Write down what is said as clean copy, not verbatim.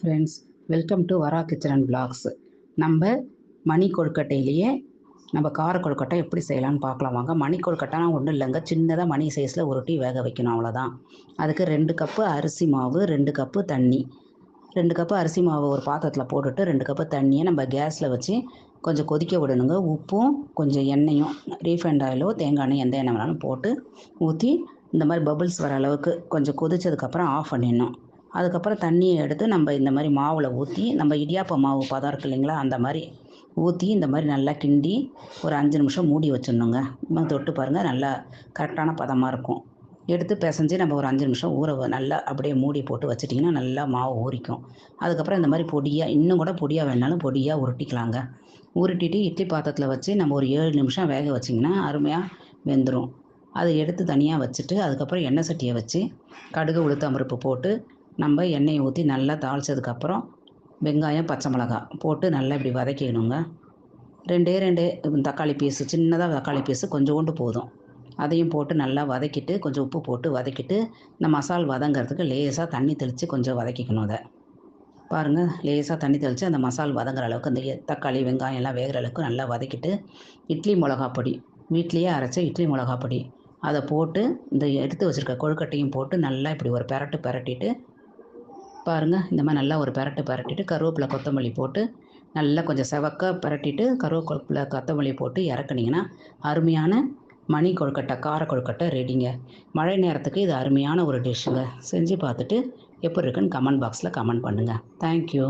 Friends, welcome to வரா kitchen and blocks. நம்ம மணி கொழுக்கட்டையிலேயே நம்ம கார கொழுக்கட்டை எப்படி செய்யலாம்னு பார்க்கலாம் வாங்க. மணி கொழுக்கட்டைனா ஒன்றும் இல்லைங்க, சின்னதாக மணி சைஸில் உருட்டி வேக வைக்கணும், அவ்வளோதான். அதுக்கு 2 கப்பு அரிசி மாவு, 2 கப்பு தண்ணி. 2 கப்பு அரிசி மாவு ஒரு பாத்திரத்தில் போட்டுட்டு 2 கப்பு தண்ணியை நம்ம கேஸில் வச்சு கொஞ்சம் கொதிக்க விடணுங்க. உப்பும் கொஞ்சம் எண்ணெயும், ரீஃபைண்ட் ஆயிலோ தேங்காய் எண்ணெய் எந்த எண்ணெய் வேணாலும் போட்டு ஊற்றி இந்த மாதிரி பபிள்ஸ் வர அளவுக்கு கொஞ்சம் கொதிச்சதுக்கப்புறம் ஆஃப் பண்ணிடணும். அதுக்கப்புறம் தண்ணியை எடுத்து நம்ம இந்த மாதிரி மாவில் ஊற்றி, நம்ம இடியாப்ப மாவு பதம் இருக்கு இல்லைங்களா, அந்த மாதிரி ஊற்றி இந்த மாதிரி நல்லா கிண்டி ஒரு 5 நிமிஷம் மூடி வச்சிடணுங்க. இன்னும் தொட்டு பாருங்கள், நல்லா கரெக்டான பதமாக இருக்கும். எடுத்து பிசைஞ்சு நம்ம ஒரு 5 நிமிஷம் நல்லா அப்படியே மூடி போட்டு வச்சிட்டிங்கன்னா நல்லா மாவு ஊறிக்கும். அதுக்கப்புறம் இந்த மாதிரி பொடியாக, இன்னும் கூட பொடியாக வேணாலும் பொடியாக உருட்டிக்கலாங்க. உருட்டிட்டு இட்லி பாத்திரத்தில் வச்சு நம்ம ஒரு 7 நிமிஷம் வேக வச்சிங்கன்னா அருமையாக வெந்துடும். அதை எடுத்து தனியாக வச்சுட்டு அதுக்கப்புறம் எண்ணெய் சட்டியை வச்சு கடுகு உளுத்தம் பருப்பு போட்டு நம்ம எண்ணெயை ஊற்றி நல்லா தாளித்ததுக்கப்புறம் வெங்காயம் பச்சை மிளகாய் போட்டு நல்லா இப்படி வதக்கிடணுங்க. 2 தக்காளி பீஸு, சின்னதாக தக்காளி பீஸு கொஞ்சோண்டு போதும். அதையும் போட்டு நல்லா வதக்கிட்டு கொஞ்சம் உப்பு போட்டு வதக்கிட்டு இந்த மசால் வதங்கிறதுக்கு லேசாக தண்ணி தெளித்து கொஞ்சம் வதக்கிக்கணும். அதை பாருங்கள், லேசாக தண்ணி தெளித்து அந்த மசால் வதங்குற அளவுக்கு, அந்த தக்காளி வெங்காயம் எல்லாம் வேகிற அளவுக்கு நல்லா வதக்கிட்டு இட்லி மிளகா பொடி, வீட்லேயே அரைச்ச இட்லி மிளகா பொடி அதை போட்டு இந்த எடுத்து வச்சுருக்க கொழுக்கட்டையும் போட்டு நல்லா இப்படி ஒரு பெரட்டிட்டு பாருங்கள், இந்த மாதிரி நல்லா ஒரு பெரட்டிட்டு கருவேப்பிலை கொத்தமல்லி போட்டு நல்லா கொஞ்சம் செவக்க பெரட்டிட்டு கருவேப்பிலை கொத்தமல்லி போட்டு இறக்குனீங்கன்னா அருமையான மணி கொழுக்கட்டை, கார கொழுக்கட்டை ரெடிங்க. மழை நேரத்துக்கு இது அருமையான ஒரு டிஷ்ஷுங்க. செஞ்சு பார்த்துட்டு எப்படி இருக்குன்னு கமெண்ட் பாக்ஸில் கமெண்ட் பண்ணுங்கள். தேங்க்யூ.